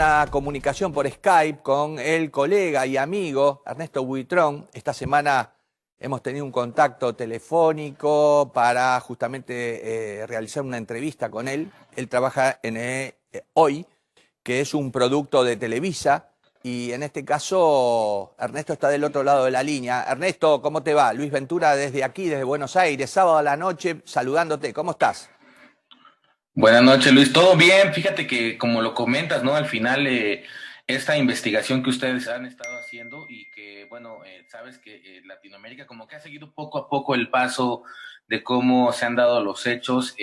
Una comunicación por Skype con el colega y amigo Ernesto Buitrón. Esta semana hemos tenido un contacto telefónico para justamente realizar una entrevista con él. Él trabaja en Hoy, que es un producto de Televisa, y en este caso Ernesto está del otro lado de la línea. Ernesto, ¿cómo te va? Luis Ventura desde aquí, desde Buenos Aires, sábado a la noche, saludándote. ¿Cómo estás? Buenas noches, Luis. ¿Todo bien? Fíjate que, como lo comentas, ¿no? Al final, esta investigación que ustedes han estado haciendo y que, bueno, sabes que Latinoamérica como que ha seguido poco a poco el paso de cómo se han dado los hechos.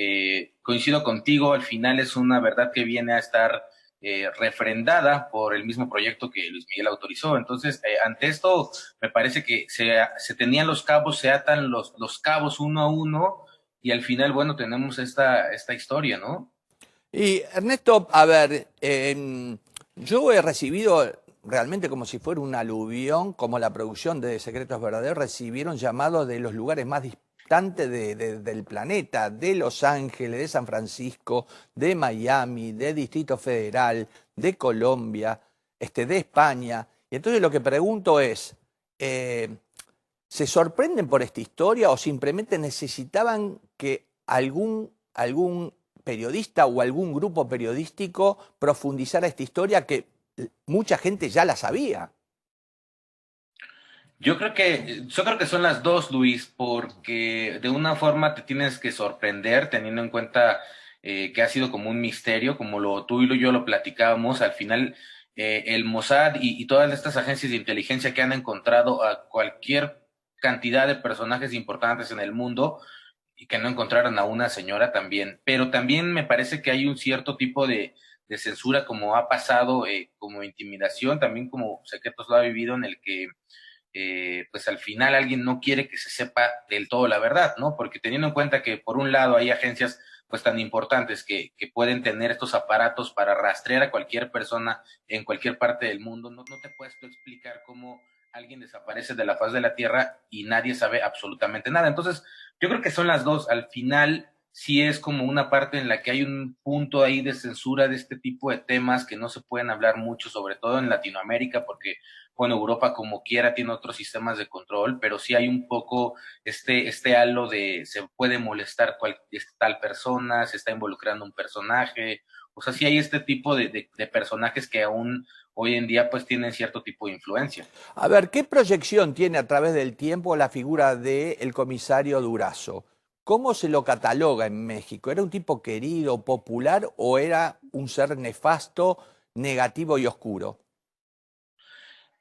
Coincido contigo, al final es una verdad que viene a estar refrendada por el mismo proyecto que Luis Miguel autorizó. Entonces, ante esto, me parece que se tenían los cabos, se atan los cabos uno a uno y al final, bueno, tenemos esta historia, ¿no? Y Ernesto, a ver, yo he recibido realmente como si fuera un aluvión, como la producción de Secretos Verdaderos, recibieron llamados de los lugares más distantes del planeta, de Los Ángeles, de San Francisco, de Miami, de Distrito Federal, de Colombia, de España. Y entonces lo que pregunto es, eh, ¿se sorprenden por esta historia o simplemente necesitaban que algún periodista o algún grupo periodístico profundizara esta historia que mucha gente ya la sabía? Yo creo que son las dos, Luis, porque de una forma te tienes que sorprender teniendo en cuenta que ha sido como un misterio, como tú y yo lo platicábamos. Al final, el Mossad y todas estas agencias de inteligencia que han encontrado a cualquier cantidad de personajes importantes en el mundo y que no encontraran a una señora también. Pero también me parece que hay un cierto tipo de censura, como ha pasado, como intimidación, también como Secretos lo ha vivido, en el que pues al final alguien no quiere que se sepa del todo la verdad, ¿no? Porque teniendo en cuenta que por un lado hay agencias pues tan importantes que pueden tener estos aparatos para rastrear a cualquier persona en cualquier parte del mundo, no te puedes tú explicar cómo alguien desaparece de la faz de la Tierra y nadie sabe absolutamente nada. Entonces, yo creo que son las dos. Al final, sí es como una parte en la que hay un punto ahí de censura de este tipo de temas que no se pueden hablar mucho, sobre todo en Latinoamérica, porque bueno, Europa como quiera tiene otros sistemas de control, pero sí hay un poco este halo de se puede molestar tal persona, se está involucrando un personaje, o sea, sí hay este tipo de personajes que aún hoy en día pues tienen cierto tipo de influencia. A ver, ¿qué proyección tiene a través del tiempo la figura del comisario Durazo? ¿Cómo se lo cataloga en México? ¿Era un tipo querido, popular o era un ser nefasto, negativo y oscuro?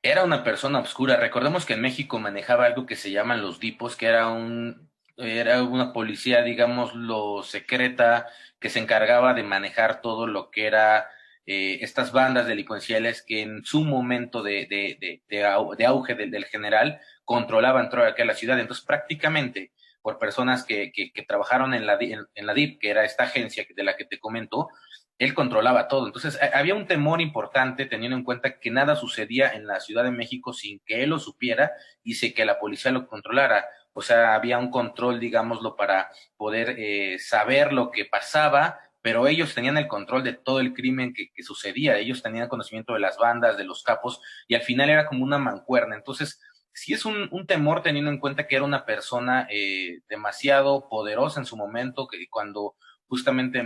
Era una persona oscura. Recordemos que en México manejaba algo que se llaman los DIPOS, que era una policía, digamos, lo secreta, que se encargaba de manejar todo lo que era estas bandas delincuenciales que en su momento de auge del general controlaban toda aquella ciudad. Entonces, prácticamente, por personas que trabajaron en la DIP, que era esta agencia de la que te comento, él controlaba todo. Entonces, había un temor importante teniendo en cuenta que nada sucedía en la Ciudad de México sin que él lo supiera y sin que la policía lo controlara. O sea, había un control, digámoslo, para poder saber lo que pasaba, pero ellos tenían el control de todo el crimen que sucedía. Ellos tenían conocimiento de las bandas, de los capos, y al final era como una mancuerna. Entonces, sí es un temor teniendo en cuenta que era una persona demasiado poderosa en su momento, que cuando justamente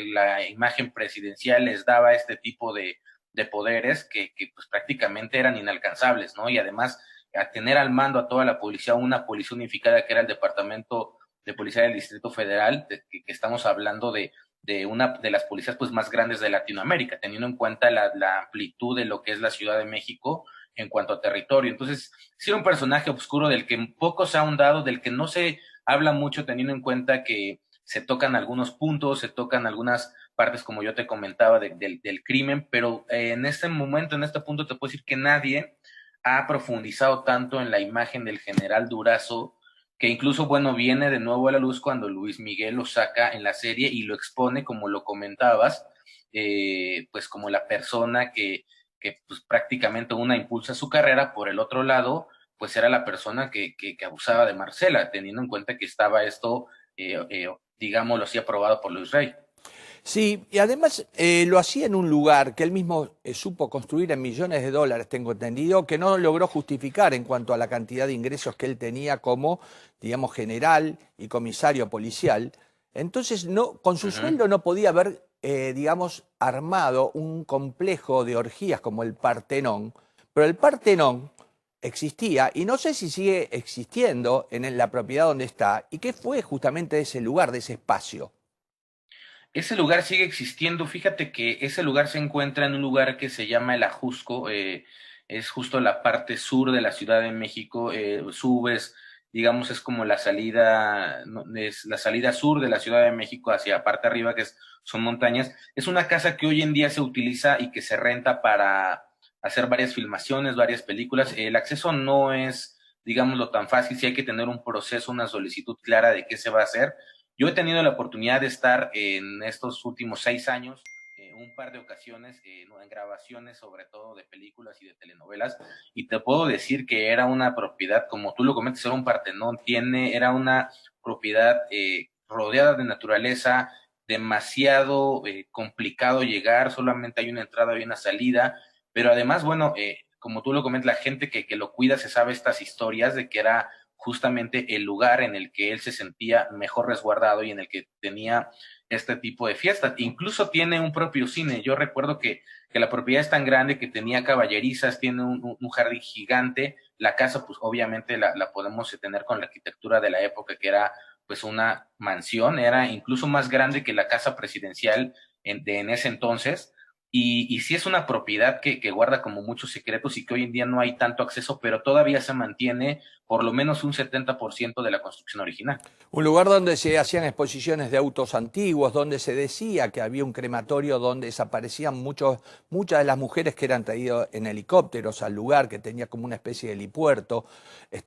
la imagen presidencial les daba este tipo de poderes que pues prácticamente eran inalcanzables, ¿no? Y además a tener al mando a toda la policía, una policía unificada que era el Departamento de Policía del Distrito Federal, que estamos hablando de una de las policías pues más grandes de Latinoamérica, teniendo en cuenta la amplitud de lo que es la Ciudad de México en cuanto a territorio. Entonces, sí era un personaje oscuro del que poco se ha ahondado, del que no se habla mucho, teniendo en cuenta que se tocan algunos puntos, se tocan algunas partes, como yo te comentaba, del crimen, pero en este momento, en este punto, te puedo decir que nadie ha profundizado tanto en la imagen del general Durazo, que incluso, bueno, viene de nuevo a la luz cuando Luis Miguel lo saca en la serie y lo expone, como lo comentabas, pues como la persona que pues, prácticamente una impulsa su carrera, por el otro lado, pues era la persona que abusaba de Marcela, teniendo en cuenta que estaba esto digámoslo así, aprobado por Luis Rey. Sí, y además lo hacía en un lugar que él mismo supo construir en millones de dólares, tengo entendido, que no logró justificar en cuanto a la cantidad de ingresos que él tenía como, digamos, general y comisario policial. Entonces, no, con su Ujú. sueldo no podía haber, digamos, armado un complejo de orgías como el Partenón, pero el Partenón existía y no sé si sigue existiendo en la propiedad donde está y qué fue justamente de ese lugar, de ese espacio. Ese lugar sigue existiendo. Fíjate que ese lugar se encuentra en un lugar que se llama El Ajusco. Es justo la parte sur de la Ciudad de México. Subes, digamos, es como la salida, es la salida sur de la Ciudad de México hacia parte arriba, son montañas. Es una casa que hoy en día se utiliza y que se renta para hacer varias filmaciones, varias películas. El acceso no es, digámoslo, tan fácil. Sí hay que tener un proceso, una solicitud clara de qué se va a hacer. Yo he tenido la oportunidad de estar en estos últimos 6 años, un par de ocasiones, en grabaciones, sobre todo de películas y de telenovelas, y te puedo decir que era una propiedad, como tú lo comentas, era un Partenón, era una propiedad rodeada de naturaleza, demasiado complicado llegar, solamente hay una entrada y una salida, pero además, bueno, como tú lo comentas, la gente que lo cuida se sabe estas historias de que era justamente el lugar en el que él se sentía mejor resguardado y en el que tenía este tipo de fiestas. Incluso tiene un propio cine. Yo recuerdo que la propiedad es tan grande que tenía caballerizas, tiene un jardín gigante. La casa, pues obviamente la podemos tener con la arquitectura de la época, que era pues una mansión, era incluso más grande que la casa presidencial en ese entonces. Y sí es una propiedad que guarda como muchos secretos y que hoy en día no hay tanto acceso, pero todavía se mantiene por lo menos un 70% de la construcción original. Un lugar donde se hacían exposiciones de autos antiguos, donde se decía que había un crematorio donde desaparecían muchas de las mujeres que eran traídas en helicópteros al lugar, que tenía como una especie de helipuerto.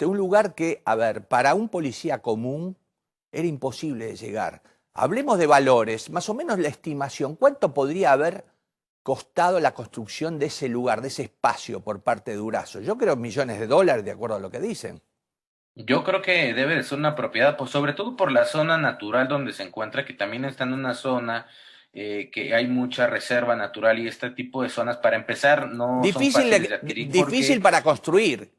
Un lugar que, a ver, para un policía común era imposible de llegar. Hablemos de valores, más o menos la estimación. ¿Cuánto podría haber costado la construcción de ese lugar, de ese espacio por parte de Durazo? Yo creo millones de dólares, de acuerdo a lo que dicen. Yo creo que debe de ser una propiedad, pues sobre todo por la zona natural donde se encuentra, que también está en una zona que hay mucha reserva natural y este tipo de zonas, para empezar, no son Difícil, fáciles de adquirir difícil porque para construir.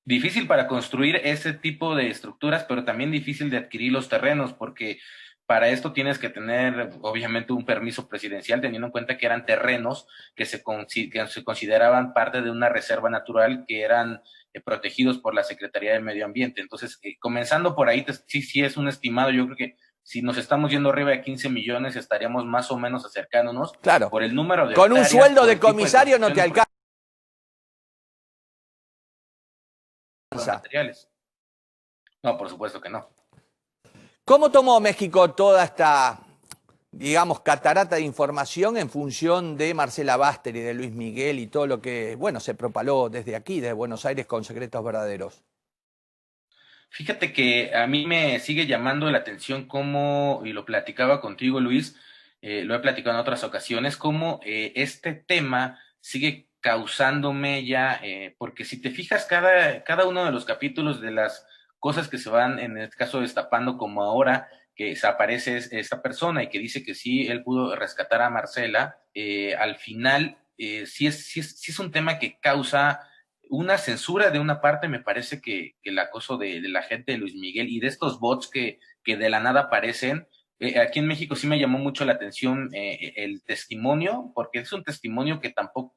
difícil para construir ese tipo de estructuras, pero también difícil de adquirir los terrenos, porque para esto tienes que tener, obviamente, un permiso presidencial, teniendo en cuenta que eran terrenos que se consideraban parte de una reserva natural, que eran protegidos por la Secretaría de Medio Ambiente. Entonces, comenzando por ahí, sí es un estimado. Yo creo que si nos estamos yendo arriba de 15 millones, estaríamos más o menos acercándonos Claro, por el número de con un hectáreas, sueldo por de el tipo de comisario no construcción te y por los alcanza. materiales. No, por supuesto que no. ¿Cómo tomó México toda esta, digamos, catarata de información en función de Marcela Báster y de Luis Miguel y todo lo que, bueno, se propaló desde aquí, desde Buenos Aires, con Secretos Verdaderos? Fíjate que a mí me sigue llamando la atención cómo, y lo platicaba contigo, Luis, lo he platicado en otras ocasiones, cómo este tema sigue causándome ya, porque si te fijas, cada uno de los capítulos de las cosas que se van, en este caso, destapando, como ahora que se aparece esta persona y que dice que sí, él pudo rescatar a Marcela, al final sí es un tema que causa una censura de una parte. Me parece que el acoso de la gente de Luis Miguel y de estos bots que de la nada aparecen. Aquí en México sí me llamó mucho la atención el testimonio, porque es un testimonio que tampoco,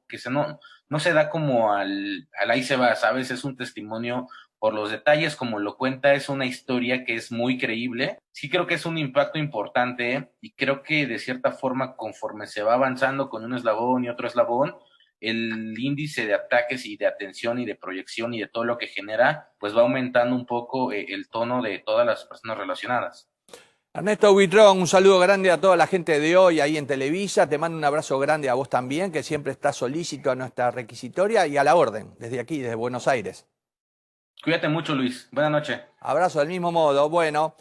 no se da como al ahí se va, ¿sabes? Es un testimonio por los detalles, como lo cuenta, es una historia que es muy creíble. Sí creo que es un impacto importante, y creo que de cierta forma, conforme se va avanzando con un eslabón y otro eslabón, el índice de ataques y de atención y de proyección y de todo lo que genera, pues va aumentando un poco el tono de todas las personas relacionadas. Ernesto Buitrón, un saludo grande a toda la gente de hoy ahí en Televisa. Te mando un abrazo grande a vos también, que siempre estás solícito a nuestra requisitoria y a la orden, desde aquí, desde Buenos Aires. Cuídate mucho, Luis. Buenas noches. Abrazo del mismo modo. Bueno,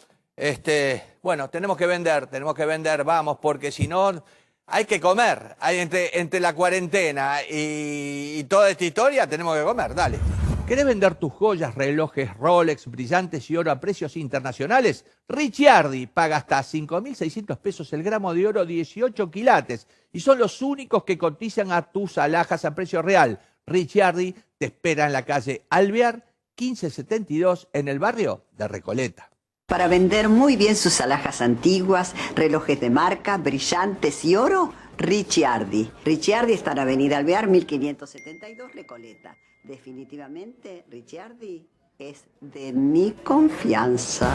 tenemos que vender, vamos, porque si no, hay que comer. Entre la cuarentena y toda esta historia, tenemos que comer, dale. ¿Querés vender tus joyas, relojes, Rolex, brillantes y oro a precios internacionales? Ricciardi paga hasta 5.600 pesos el gramo de oro 18 quilates y son los únicos que cotizan a tus alhajas a precio real. Ricciardi te espera en la calle Alvear 1572 en el barrio de Recoleta. Para vender muy bien sus alhajas antiguas, relojes de marca, brillantes y oro, Ricciardi. Ricciardi está en Avenida Alvear 1572 Recoleta. Definitivamente Ricciardi es de mi confianza.